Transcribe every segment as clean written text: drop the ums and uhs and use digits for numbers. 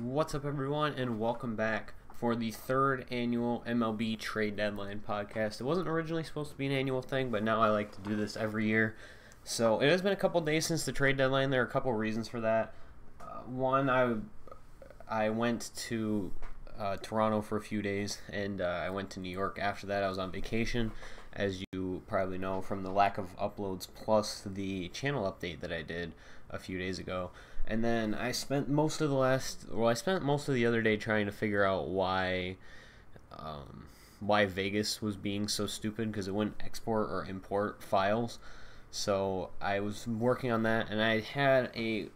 What's up, everyone, and welcome back for the third annual MLB Trade Deadline podcast. It wasn't originally supposed to be an annual thing, but now I like to do this every year. So it has been a couple days since the trade deadline. There are a couple reasons for that. One, I went to Toronto for a few days, and I went to New York after that. I was on vacation, as you probably know from the lack of uploads plus the channel update that I did a few days ago. And then I spent most of the other day trying to figure out why Vegas was being so stupid, because it wouldn't export or import files. So I was working on that, and I had a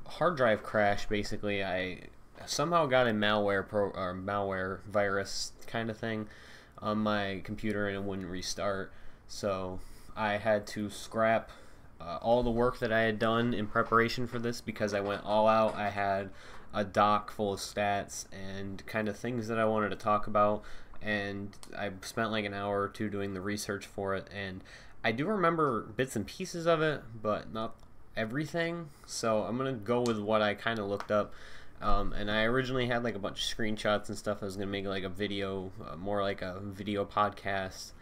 hard drive crash. Basically, I somehow got a malware virus kind of thing on my computer, and it wouldn't restart. So I had to scrap all the work that I had done in preparation for this, because I went all out. I had a doc full of stats and kind of things that I wanted to talk about, and I spent like an hour or two doing the research for it, and I do remember bits and pieces of it, but not everything. So I'm gonna go with what I kind of looked up. And I originally had like a bunch of screenshots and stuff. I was gonna make like a video, more like a video podcast,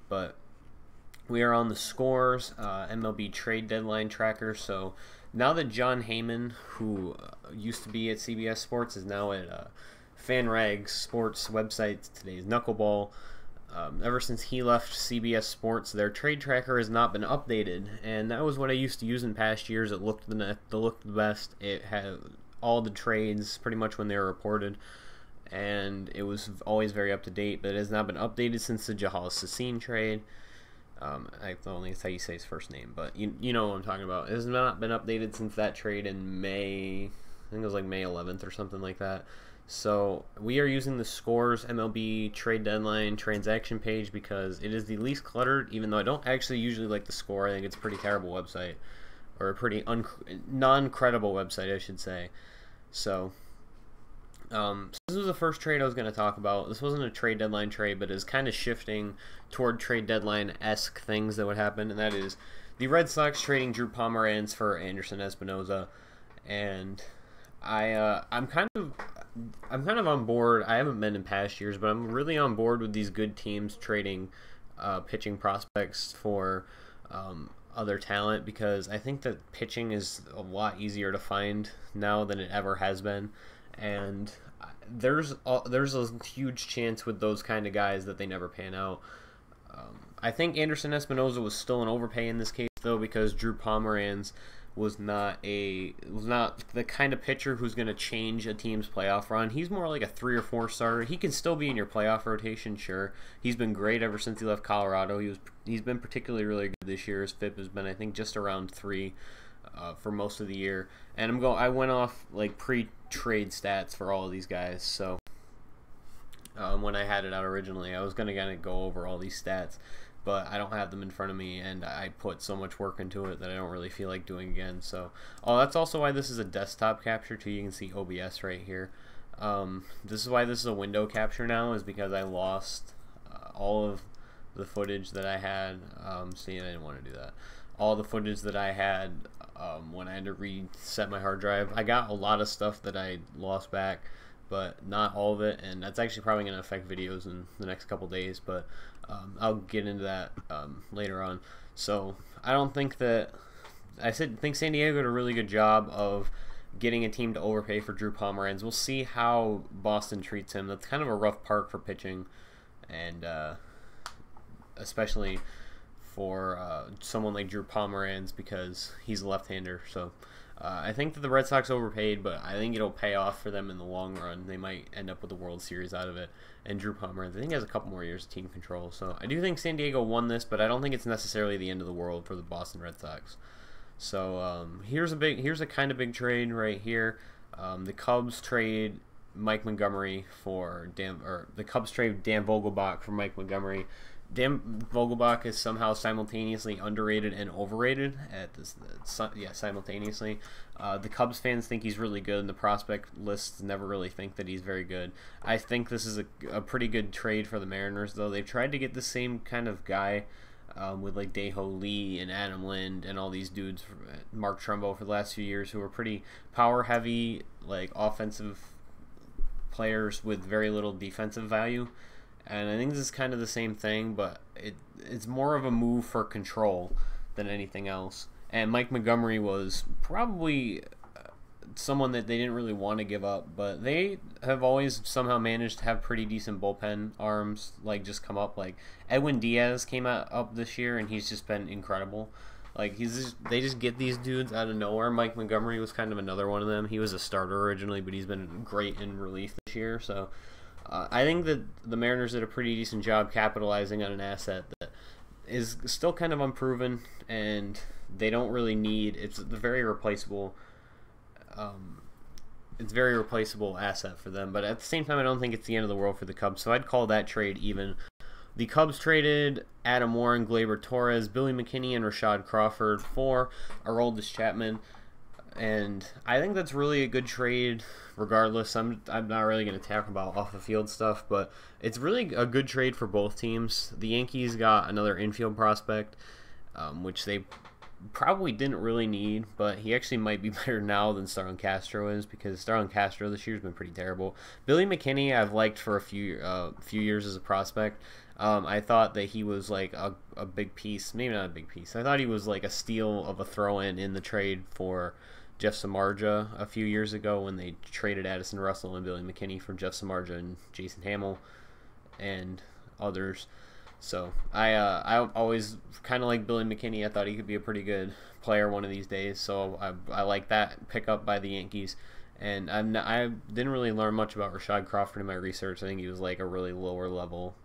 but we are on the scores, MLB trade deadline tracker. So now that John Heyman, who used to be at CBS Sports, is now at FanRag Sports website, today's Knuckleball. Ever since he left CBS Sports, their trade tracker has not been updated, and that was what I used to use in past years. It looked the best. It had all the trades pretty much when they were reported, and it was always very up to date. But it has not been updated since the Jahal Sassin trade. I don't think that's how you say his first name, but you know what I'm talking about. It has not been updated since that trade in May. I think it was like May 11th or something like that. So we are using the scores MLB trade deadline transaction page because it is the least cluttered, even though I don't actually usually like the score. I think it's a pretty terrible website, or a pretty non-credible website, I should say. So this was the first trade I was going to talk about. This wasn't a trade deadline trade, but is kind of shifting toward trade deadline-esque things that would happen, and that is the Red Sox trading Drew Pomeranz for Anderson Espinoza. And I'm kind of on board. I haven't been in past years, but I'm really on board with these good teams trading pitching prospects for other talent, because I think that pitching is a lot easier to find now than it ever has been. And there's a huge chance with those kind of guys that they never pan out. I think Anderson Espinoza was still an overpay in this case, though, because Drew Pomeranz was not the kind of pitcher who's going to change a team's playoff run. He's more like a 3 or 4 starter. He can still be in your playoff rotation, sure. He's been great ever since he left Colorado. He's been particularly really good this year. His FIP has been, I think, just around 3 for most of the year. And I went off like pre-trade stats for all of these guys. So when I had it out originally, I was going to kind of go over all these stats, but I don't have them in front of me, and I put so much work into it that I don't really feel like doing again. So, that's also why this is a desktop capture too. You can see OBS right here. This is why this is a window capture now, is because I lost all of the footage that I had. See, I didn't want to do that. All the footage that I had when I had to reset my hard drive. I got a lot of stuff that I lost back, but not all of it, and that's actually probably going to affect videos in the next couple days, but I'll get into that later on. So I don't think that I think San Diego did a really good job of getting a team to overpay for Drew Pomeranz. We'll see how Boston treats him. That's kind of a rough part for pitching, and especially for someone like Drew Pomeranz, because he's a left-hander. So I think that the Red Sox overpaid, but I think it'll pay off for them in the long run. They might end up with the World Series out of it. And Drew Pomeranz, I think, has a couple more years of team control. So I do think San Diego won this, but I don't think it's necessarily the end of the world for the Boston Red Sox. So here's a kind of big trade right here. The Cubs trade Mike Montgomery for the Cubs trade Dan Vogelbach for Mike Montgomery. Dan Vogelbach is somehow simultaneously underrated and overrated at this. Simultaneously. The Cubs fans think he's really good, and the prospect lists never really think that he's very good. I think this is a pretty good trade for the Mariners, though. They've tried to get the same kind of guy with like Daeho Lee and Adam Lind and all these dudes, Mark Trumbo for the last few years, who were pretty power heavy, like offensive players with very little defensive value. And I think this is kind of the same thing, but it's more of a move for control than anything else. And Mike Montgomery was probably someone that they didn't really want to give up, but they have always somehow managed to have pretty decent bullpen arms, like just come up. Like Edwin Diaz came up this year, and he's just been incredible. Like they just get these dudes out of nowhere. Mike Montgomery was kind of another one of them. He was a starter originally, but he's been great in relief this year. So I think that the Mariners did a pretty decent job capitalizing on an asset that is still kind of unproven, and they don't really need. It's a very replaceable. It's a very replaceable asset for them, but at the same time, I don't think it's the end of the world for the Cubs. So I'd call that trade even. The Cubs traded Adam Warren, Gleyber Torres, Billy McKinney, and Rashad Crawford for Aroldis Chapman. And I think that's really a good trade regardless. I'm not really going to talk about off-the-field stuff, but it's really a good trade for both teams. The Yankees got another infield prospect, which they probably didn't really need, but he actually might be better now than Starlin Castro is, because Starlin Castro this year has been pretty terrible. Billy McKinney I've liked for a few years as a prospect. I thought that he was like a big piece, maybe not a big piece. I thought he was like a steal of a throw-in in the trade for Jeff Samardzija a few years ago when they traded Addison Russell and Billy McKinney for Jeff Samardzija and Jason Hamill and others. So I always kind of like Billy McKinney. I thought he could be a pretty good player one of these days. So I like that pickup by the Yankees. And I didn't really learn much about Rashad Crawford in my research. I think he was like a really lower level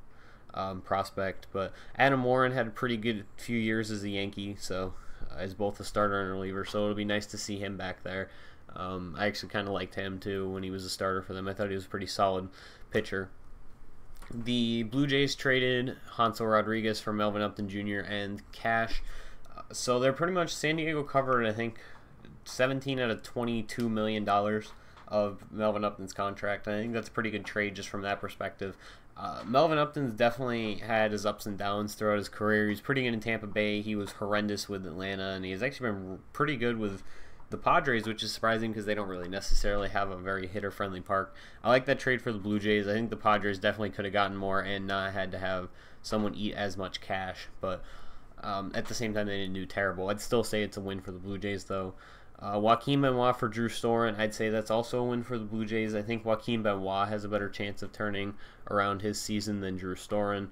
prospect. But Adam Warren had a pretty good few years as a Yankee, so as both a starter and a reliever. So it'll be nice to see him back there. I actually kind of liked him too when he was a starter for them. I thought he was a pretty solid pitcher. The Blue Jays traded Hansel Rodriguez for Melvin Upton Jr. and cash. So they're pretty much, San Diego covered, I think, $17 out of $22 million of Melvin Upton's contract. I think that's a pretty good trade just from that perspective. Melvin Upton's definitely had his ups and downs throughout his career. He's pretty good in Tampa Bay. He was horrendous with Atlanta, and he's actually been pretty good with the Padres, which is surprising because they don't really necessarily have a very hitter-friendly park. I like that trade for the Blue Jays. I think the Padres definitely could have gotten more and not had to have someone eat as much cash, but at the same time, they didn't do terrible. I'd still say it's a win for the Blue Jays, though. Joaquin Benoit for Drew Storen, I'd say that's also a win for the Blue Jays. I think Joaquin Benoit has a better chance of turning around his season than Drew Storen.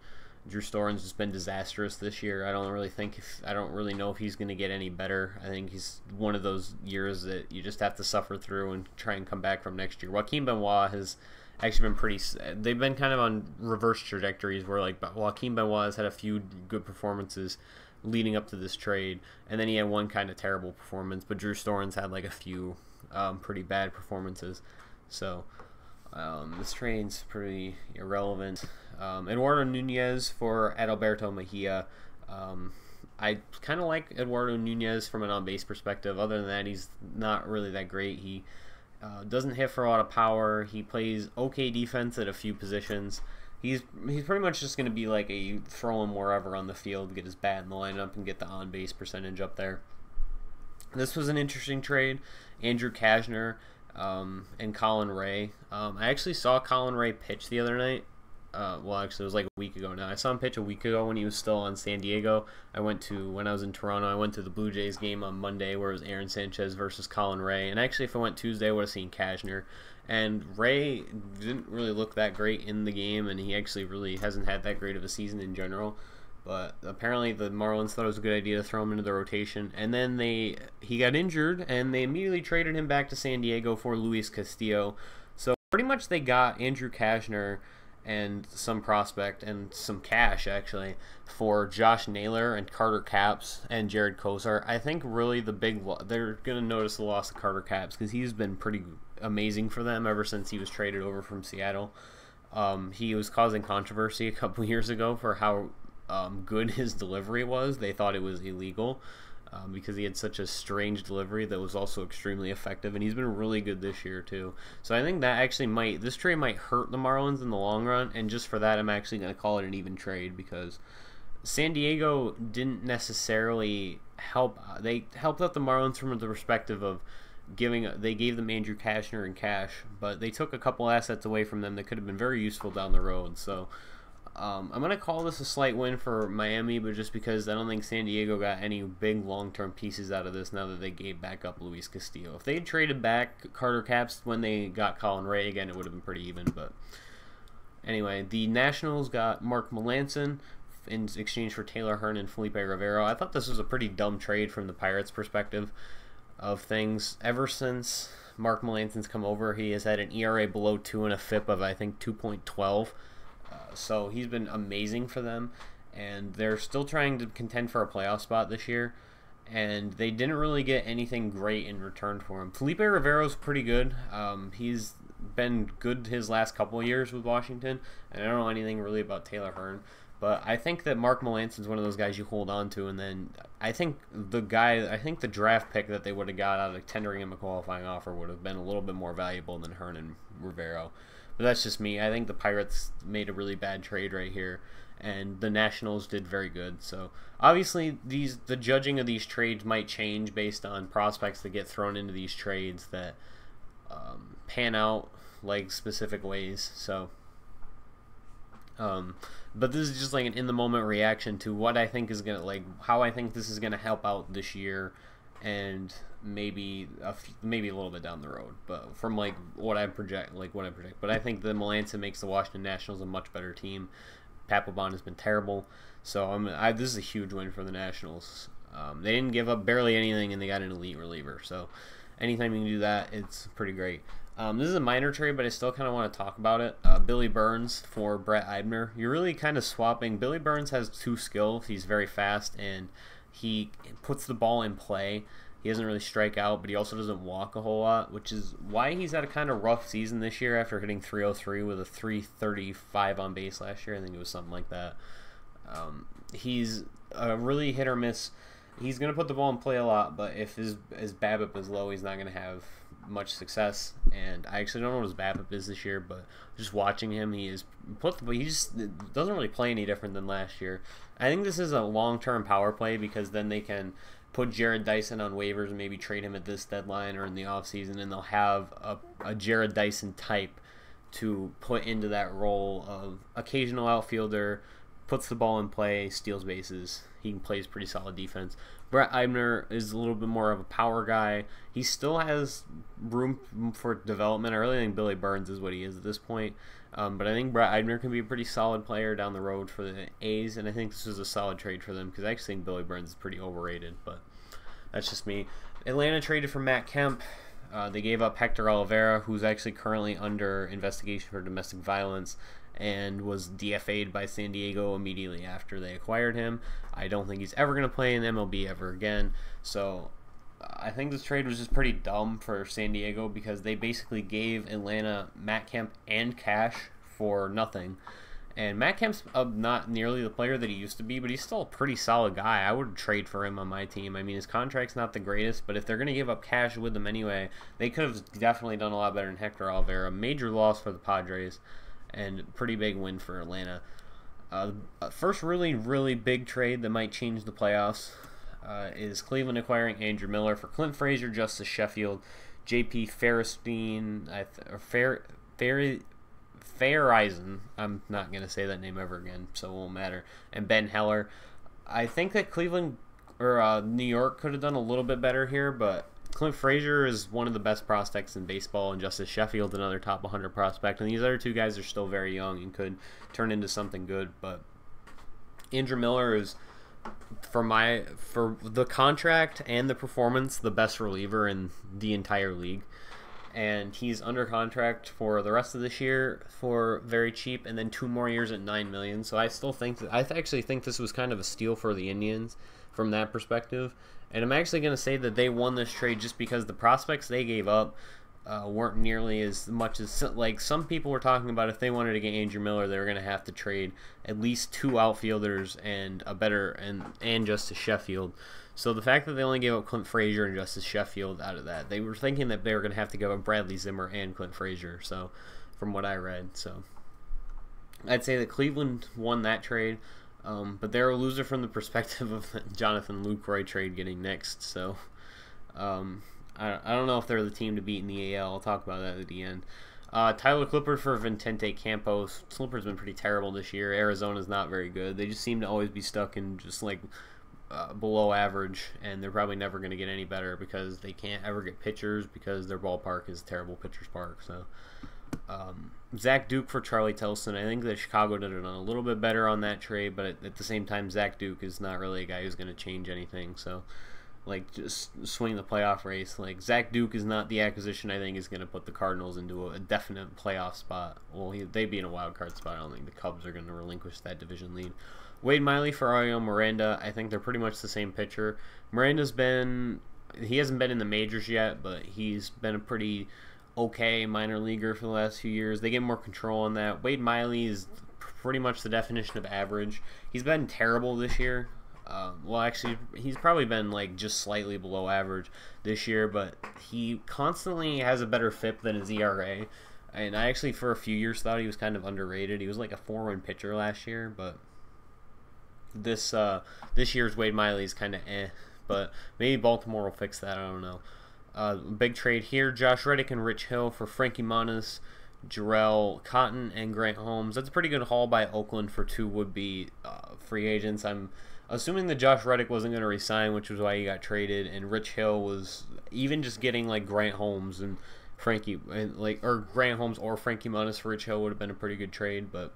Drew Storen's just been disastrous this year. I don't really know if he's going to get any better. I think he's one of those years that you just have to suffer through and try and come back from next year. Joaquin Benoit has actually been they've been kind of on reverse trajectories where like Joaquin Benoit has had a few good performances leading up to this trade, and then he had one kind of terrible performance, but Drew Storen's had like a few pretty bad performances. So this trade's pretty irrelevant. Eduardo Nunez for Adalberto Mejia. I kind of like Eduardo Nunez from an on-base perspective. Other than that, he's not really that great. He doesn't hit for a lot of power. He plays okay defense at a few positions. He's pretty much just going to be like a throw him wherever on the field, get his bat in the lineup, and get the on-base percentage up there. This was an interesting trade. Andrew Kashner and Colin Ray. I actually saw Colin Ray pitch the other night. Well, actually, it was like a week ago now. I saw him pitch a week ago when he was still on San Diego. When I was in Toronto, I went to the Blue Jays game on Monday where it was Aaron Sanchez versus Colin Ray. And actually, if I went Tuesday, I would have seen Kashner. And Ray didn't really look that great in the game, and he actually really hasn't had that great of a season in general. But apparently the Marlins thought it was a good idea to throw him into the rotation. And then he got injured, and they immediately traded him back to San Diego for Luis Castillo. So pretty much they got Andrew Kashner and some prospect and some cash, actually, for Josh Naylor and Carter Capps and Jared Kozar. I think really they're going to notice the loss of Carter Capps because he's been pretty amazing for them ever since he was traded over from Seattle. He was causing controversy a couple years ago for how good his delivery was. They thought it was illegal because he had such a strange delivery that was also extremely effective, and he's been really good this year too. So I think that actually this trade might hurt the Marlins in the long run, and just for that I'm actually going to call it an even trade because San Diego didn't necessarily help. They helped out the Marlins from the perspective of they gave them Andrew Cashner and cash, but they took a couple assets away from them that could have been very useful down the road. So I'm going to call this a slight win for Miami, but just because I don't think San Diego got any big long-term pieces out of this now that they gave back up Luis Castillo. If they had traded back Carter Capps when they got Colin Ray again, it would have been pretty even. But anyway, the Nationals got Mark Melancon in exchange for Taylor Hearn and Felipe Rivero. I thought this was a pretty dumb trade from the Pirates' perspective of things. Ever since Mark Melancon's come over, he has had an ERA below 2 and a FIP of, I think, 2.12. So he's been amazing for them, and they're still trying to contend for a playoff spot this year, and they didn't really get anything great in return for him. Felipe Rivero's pretty good. He's been good his last couple of years with Washington, and I don't know anything really about Taylor Hearn. But I think that Mark Melancon's one of those guys you hold on to, and then I think the draft pick that they would have got out of tendering him a qualifying offer would have been a little bit more valuable than Hearn and Rivero. But that's just me. I think the Pirates made a really bad trade right here, and the Nationals did very good. So obviously the judging of these trades might change based on prospects that get thrown into these trades that pan out like specific ways. So but this is just like an in-the-moment reaction to what I think is how I think this is gonna help out this year, and maybe a little bit down the road. But from what I project. But I think the Melancon makes the Washington Nationals a much better team. Papelbon has been terrible, so this is a huge win for the Nationals. They didn't give up barely anything, and they got an elite reliever. So anytime you can do that, it's pretty great. This is a minor trade, but I still kind of want to talk about it. Billy Burns for Brett Eibner. You're really kind of swapping. Billy Burns has two skills. He's very fast, and he puts the ball in play. He doesn't really strike out, but he also doesn't walk a whole lot, which is why he's had a kind of rough season this year after hitting 303 with a 335 on base last year. I think it was something like that. He's a really hit or miss. He's going to put the ball in play a lot, but if his BABIP is low, he's not going to have much success. And I actually don't know what his BABIP is this year, but just watching him, he just doesn't really play any different than last year. I think this is a long-term power play because then they can put Jared Dyson on waivers and maybe trade him at this deadline or in the offseason, and they'll have a Jared Dyson type to put into that role of occasional outfielder, puts the ball in play, steals bases. He plays pretty solid defense. Brett Eibner is a little bit more of a power guy. He still has room for development. I really think Billy Burns is what he is at this point. But I think Brett Eibner can be a pretty solid player down the road for the A's, and I think this is a solid trade for them because I actually think Billy Burns is pretty overrated, but that's just me. Atlanta traded for Matt Kemp. They gave up Hector Oliveira, who's actually currently under investigation for domestic violence and was DFA'd by San Diego immediately after they acquired him. I don't think he's ever going to play in MLB ever again. So I think this trade was just pretty dumb for San Diego because they basically gave Atlanta Matt Kemp and cash for nothing. And Matt Kemp's not nearly the player that he used to be, but he's still a pretty solid guy. I would trade for him on my team. I mean, his contract's not the greatest, but if they're going to give up cash with him anyway, they could have definitely done a lot better than Hector Oliveira. Major loss for the Padres and pretty big win for Atlanta. First really, really big trade that might change the playoffs is Cleveland acquiring Andrew Miller for Clint Frazier, Justice Sheffield, J.P. Fairstein, Fairreisen. I'm not going to say that name ever again, so it won't matter. And Ben Heller. I think that Cleveland or New York could have done a little bit better here, but Clint Frazier is one of the best prospects in baseball, and Justice Sheffield another top 100 prospect. And these other two guys are still very young and could turn into something good. But Andrew Miller is, for the contract and the performance, the best reliever in the entire league. And he's under contract for the rest of this year for very cheap, and then 2 more years at $9 million. So I actually think this was kind of a steal for the Indians from that perspective. And I'm actually going to say that they won this trade just because the prospects they gave up weren't nearly as much as some people were talking about. If they wanted to get Andrew Miller, they were going to have to trade at least 2 outfielders and and Justice Sheffield. So the fact that they only gave up Clint Frazier and Justice Sheffield out of that, they were thinking that they were going to have to give up Bradley Zimmer and Clint Frazier. So, from what I read, so I'd say that Cleveland won that trade. But they're a loser from the perspective of the Jonathan Lucroy trade getting next. So I don't know if they're the team to beat in the AL. I'll talk about that at the end. Tyler Clippard for Vincente Campos. Clippard's been pretty terrible this year. Arizona's not very good. They just seem to always be stuck in just like below average, and they're probably never going to get any better because they can't ever get pitchers because their ballpark is a terrible pitcher's park. So Zach Duke for Charlie Tilson. I think that Chicago did it a little bit better on that trade, but at the same time, Zach Duke is not really a guy who's going to change anything. So like just swing the playoff race. Like Zach Duke is not the acquisition I think is going to put the Cardinals into a definite playoff spot. Well, they'd be in a wild card spot. I don't think the Cubs are going to relinquish that division lead. Wade Miley for Ariel Miranda. I think they're pretty much the same pitcher. He hasn't been in the majors yet, but he's been a pretty okay minor leaguer for the last few years. They get more control on that. Wade Miley is pretty much the definition of average. He's been terrible this year. Well, actually, he's probably been like just slightly below average this year, but he constantly has a better FIP than his ERA. And I actually, for a few years, thought he was kind of underrated. He was like a 4-win pitcher last year, but this year's Wade Miley is kind of But maybe Baltimore will fix that. I don't know. Big trade here: Josh Reddick and Rich Hill for Frankie Montas, Jarrell Cotton, and Grant Holmes. That's a pretty good haul by Oakland for two would-be free agents. I'm assuming that Josh Reddick wasn't going to resign, which was why he got traded, and Rich Hill was even just getting like Grant Holmes and Grant Holmes or Frankie Montas for Rich Hill would have been a pretty good trade. But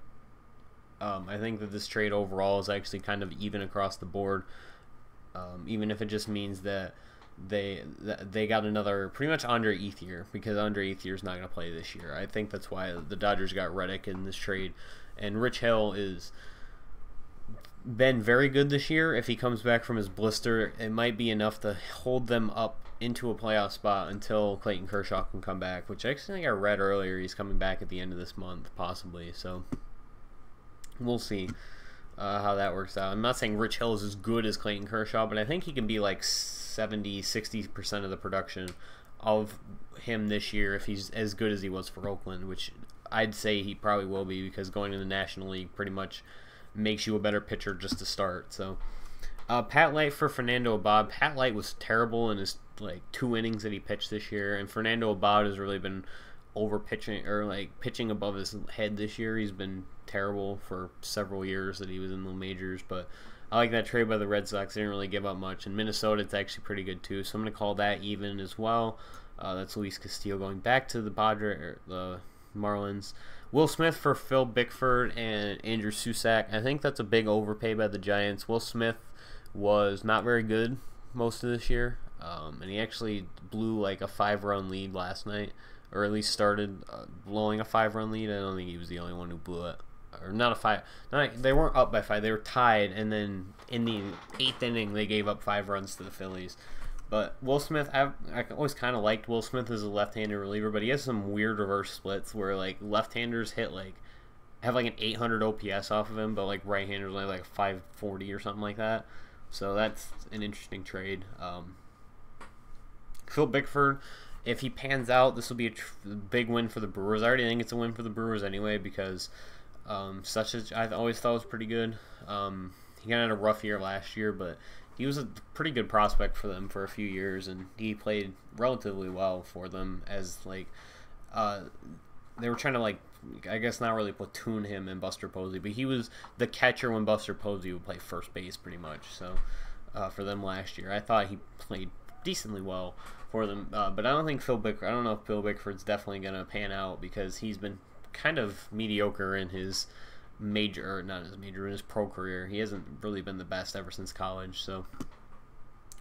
I think that this trade overall is actually kind of even across the board, even if it just means that they got another pretty much Andre Ethier, because Andre Ethier is not going to play this year. I think that's why the Dodgers got Reddick in this trade, and Rich Hill is been very good this year. If he comes back from his blister, it might be enough to hold them up into a playoff spot until Clayton Kershaw can come back, which I actually think I read earlier he's coming back at the end of this month, possibly. So we'll see how that works out. I'm not saying Rich Hill is as good as Clayton Kershaw, but I think he can be like 70-60% of the production of him this year if he's as good as he was for Oakland, which I'd say he probably will be, because going to the National League pretty much makes you a better pitcher just to start. So Pat Light for Fernando Abad. Pat Light was terrible in his like 2 innings that he pitched this year, and Fernando Abad has really been over pitching, or like pitching above his head this year. He's been terrible for several years that he was in the majors, but I like that trade by the Red Sox. They didn't really give up much. In Minnesota, it's actually pretty good too, so I'm going to call that even as well. That's Luis Castillo going back to the Marlins. Will Smith for Phil Bickford and Andrew Susac. I think that's a big overpay by the Giants. Will Smith was not very good most of this year, and he actually blew like a 5-run lead last night, or at least started blowing a 5-run lead. I don't think he was the only one who blew it. Or not a 5. They weren't up by 5. They were tied, and then in the 8th inning, they gave up 5 runs to the Phillies. But Will Smith, I always kind of liked Will Smith as a left-handed reliever, but he has some weird reverse splits where like left-handers have like an 800 OPS off of him, but like right-handers only like 540 or something like that. So that's an interesting trade. Phil Bickford, if he pans out, this will be a big win for the Brewers. I already think it's a win for the Brewers anyway, because I always thought was pretty good. He kind of had a rough year last year, but he was a pretty good prospect for them for a few years, and he played relatively well for them as like they were trying to like, I guess not really platoon him and Buster Posey, but he was the catcher when Buster Posey would play first base pretty much. So for them last year, I thought he played decently well for them, but I don't know if Phil Bickford's definitely going to pan out, because he's been kind of mediocre in his in his pro career. He hasn't really been the best ever since college, so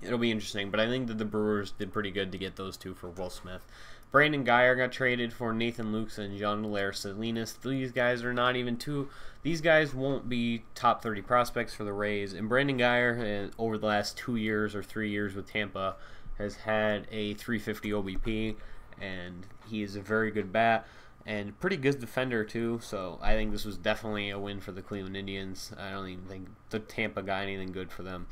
it'll be interesting. But I think that the Brewers did pretty good to get those two for Will Smith. Brandon Guyer got traded for Nathan Lukes and Jean-Hilaire Salinas. These guys are not even these guys won't be top 30 prospects for the Rays. And Brandon Guyer, over the last 2 years or 3 years with Tampa, has had a 350 OBP, and he is a very good bat and pretty good defender too. So I think this was definitely a win for the Cleveland Indians. I don't even think the Tampa got anything good for them.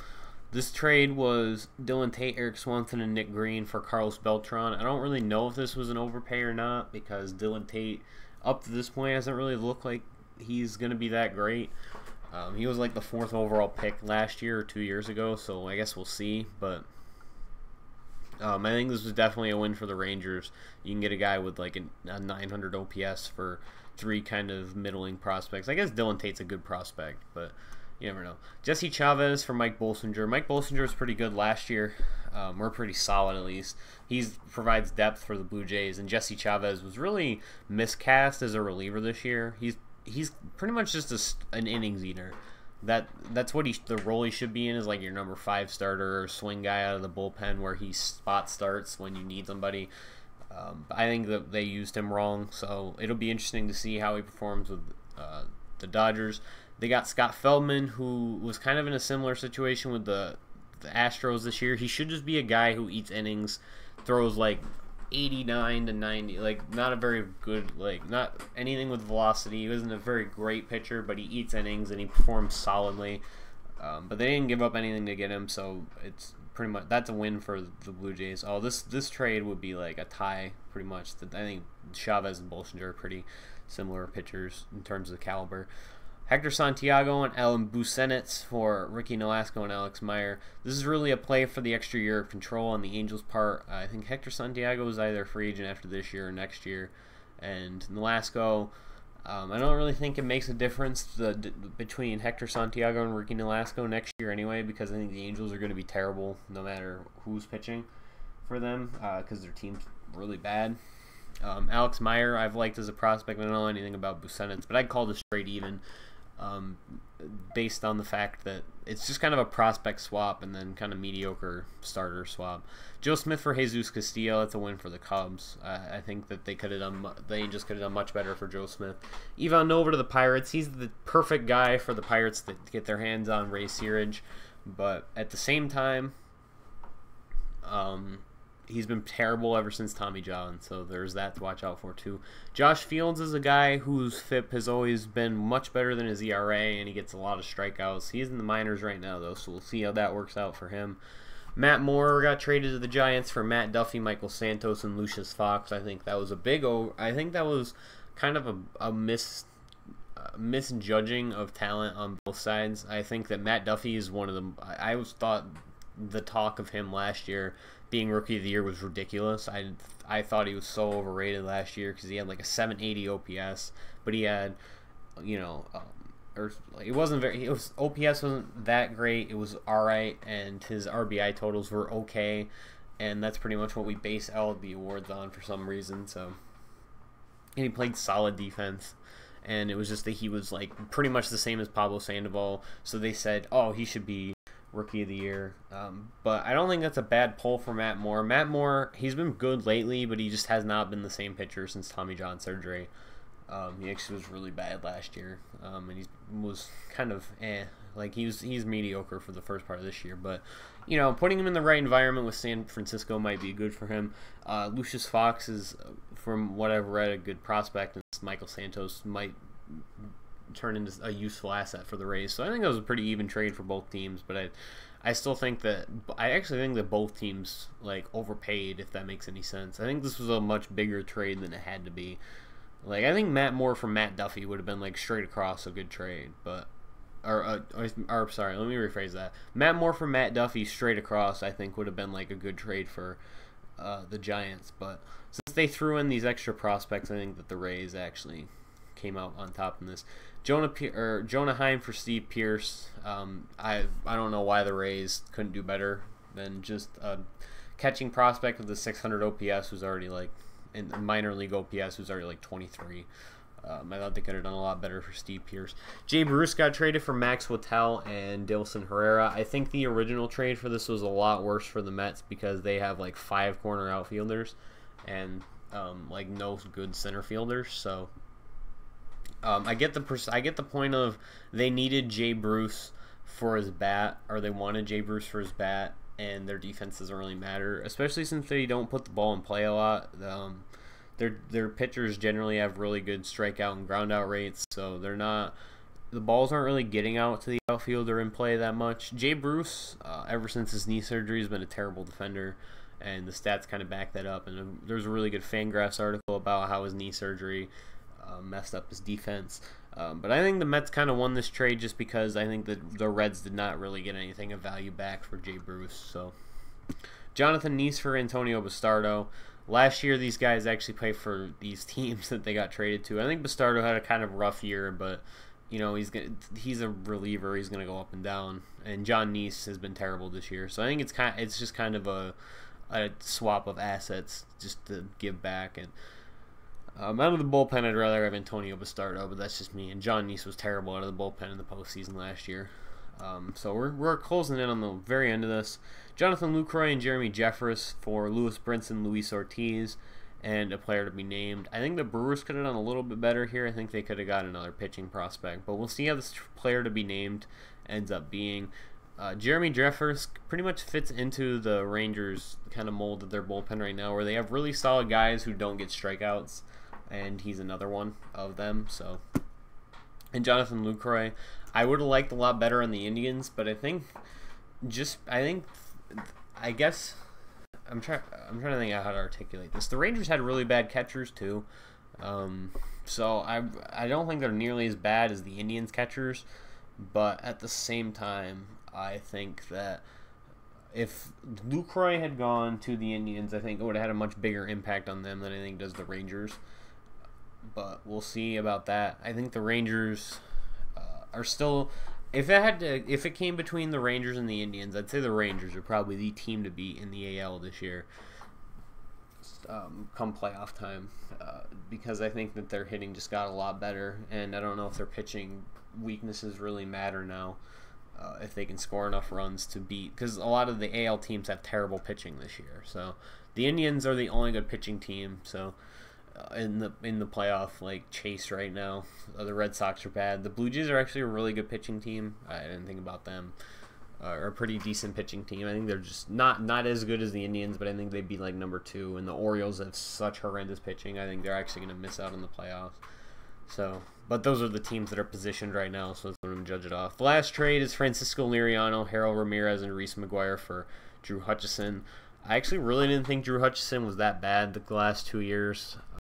This trade was Dylan Tate, Eric Swanson, and Nick Green for Carlos Beltran. I don't really know if this was an overpay or not, because Dylan Tate, up to this point, hasn't really looked like he's going to be that great. He was like the 4th overall pick last year or 2 years ago, so I guess we'll see. But I think this was definitely a win for the Rangers. You can get a guy with like a 900 OPS for 3 kind of middling prospects. I guess Dylan Tate's a good prospect, but you never know. Jesse Chavez for Mike Bolsinger. Mike Bolsinger was pretty good last year. We're pretty solid at least. He provides depth for the Blue Jays, and Jesse Chavez was really miscast as a reliever this year. He's pretty much just an innings eater. That's what the role he should be in, is like your number 5 starter or swing guy out of the bullpen where he spot starts when you need somebody. I think that they used him wrong, so it'll be interesting to see how he performs with the Dodgers. They got Scott Feldman, who was kind of in a similar situation with the Astros this year. He should just be a guy who eats innings, throws like 89 to 90, like not a very good, like not anything with velocity. He wasn't a very great pitcher, but he eats innings and he performs solidly. But they didn't give up anything to get him, so it's pretty much, that's a win for the Blue Jays. Oh, this trade would be like a tie, pretty much. I think Chavez and Bolsinger are pretty similar pitchers in terms of caliber. Hector Santiago and Alan Busenitz for Ricky Nolasco and Alex Meyer. This is really a play for the extra year of control on the Angels' part. I think Hector Santiago is either a free agent after this year or next year. And Nolasco, I don't really think it makes a difference between Hector Santiago and Ricky Nolasco next year anyway, because I think the Angels are going to be terrible no matter who's pitching for them, because their team's really bad. Alex Meyer I've liked as a prospect. I don't know anything about Busenitz, but I'd call this trade even. Based on the fact that it's just kind of a prospect swap and then kind of mediocre starter swap. Joe Smith for Jesus Castillo, that's a win for the Cubs. I think that the Angels could have done much better for Joe Smith. Ivan Nova to the Pirates. He's the perfect guy for the Pirates to get their hands on Ray Searage, but at the same time, he's been terrible ever since Tommy John, so there's that to watch out for too. Josh Fields is a guy whose FIP has always been much better than his ERA, and he gets a lot of strikeouts. He's in the minors right now, though, so we'll see how that works out for him. Matt Moore got traded to the Giants for Matt Duffy, Michael Santos, and Lucius Fox. I think that was I think that was kind of a misjudging of talent on both sides. I think that Matt Duffy is one of them. I always thought the talk of him last year being Rookie of the Year was ridiculous. I thought he was so overrated last year because he had like a 780 OPS, but he had, OPS wasn't that great. It was all right, and his RBI totals were okay, and that's pretty much what we base MLB awards on for some reason. So, and he played solid defense, and it was just that he was like pretty much the same as Pablo Sandoval. So they said, oh, he should be Rookie of the Year, but I don't think that's a bad pull for Matt Moore. Matt Moore, he's been good lately, but he just has not been the same pitcher since Tommy John surgery. He actually was really bad last year, and he was kind of he's mediocre for the first part of this year. But putting him in the right environment with San Francisco might be good for him. Lucius Fox is, from what I've read, a good prospect, and Michael Santos might turn into a useful asset for the Rays. So I think that was a pretty even trade for both teams, but I still think that both teams overpaid, if that makes any sense. I think this was a much bigger trade than it had to be. I think Matt Moore from Matt Duffy would have been straight across a good trade, but sorry, let me rephrase that. Matt Moore from Matt Duffy straight across I think would have been a good trade for the Giants, but since they threw in these extra prospects, I think that the Rays actually came out on top in this. Jonah Heim for Steve Pearce. I don't know why the Rays couldn't do better than just a catching prospect with the 600 OPS who's already in minor league OPS who's already 23. I thought they could have done a lot better for Steve Pearce. Jay Bruce got traded for Max Whittle and Dilson Herrera. I think the original trade for this was a lot worse for the Mets because they have 5 corner outfielders and no good center fielders. So I get the point of they needed Jay Bruce for his bat, or they wanted Jay Bruce for his bat, and their defense doesn't really matter, especially since they don't put the ball in play a lot. Their pitchers generally have really good strikeout and ground out rates, so the balls aren't really getting out to the outfield or in play that much. Jay Bruce, ever since his knee surgery, has been a terrible defender, and the stats kind of back that up. And there's a really good Fangraphs article about how his knee surgery messed up his defense. But I think the Mets kind of won this trade just because I think that the Reds did not really get anything of value back for Jay Bruce. So Jonathan Nice for Antonio Bastardo. Last year, these guys actually played for these teams that they got traded to. I think Bastardo had a kind of rough year, but you know he's a reliever. He's gonna go up and down. And John Nice has been terrible this year, so I think it's just kind of a swap of assets just to give back. And out of the bullpen, I'd rather have Antonio Bastardo, but that's just me. And John Nice was terrible out of the bullpen in the postseason last year. So we're closing in on the very end of this. Jonathan Lucroy and Jeremy Jeffress for Lewis Brinson, Luis Ortiz, and a player to be named. I think the Brewers could have done a little bit better here. I think they could have got another pitching prospect, but we'll see how this player to be named ends up being. Jeremy Jeffress pretty much fits into the Rangers kind of mold of their bullpen right now, where they have really solid guys who don't get strikeouts, and he's another one of them. So, and Jonathan Lucroy, I would have liked a lot better on the Indians, but I guess I'm trying to think of how to articulate this. The Rangers had really bad catchers too, so I don't think they're nearly as bad as the Indians catchers, but at the same time, I think that if Lucroy had gone to the Indians, I think it would have had a much bigger impact on them than I think does the Rangers. But we'll see about that. I think the Rangers are still. If it came between the Rangers and the Indians, I'd say the Rangers are probably the team to beat in the AL this year, come playoff time, because I think that their hitting just got a lot better, and I don't know if their pitching weaknesses really matter now, if they can score enough runs to beat, because a lot of the AL teams have terrible pitching this year. So the Indians are the only good pitching team. So in the playoff chase right now, the Red Sox are bad. The Blue Jays are actually a really good pitching team. I didn't think about them. Are a pretty decent pitching team. I think they're just not as good as the Indians, but I think they'd be like number 2. And the Orioles have such horrendous pitching. I think they're actually going to miss out on the playoffs. So, but those are the teams that are positioned right now, so let's let them judge it off. The last trade is Francisco Liriano, Harold Ramirez, and Reese McGuire for Drew Hutchison. I actually really didn't think Drew Hutchison was that bad the last 2 years.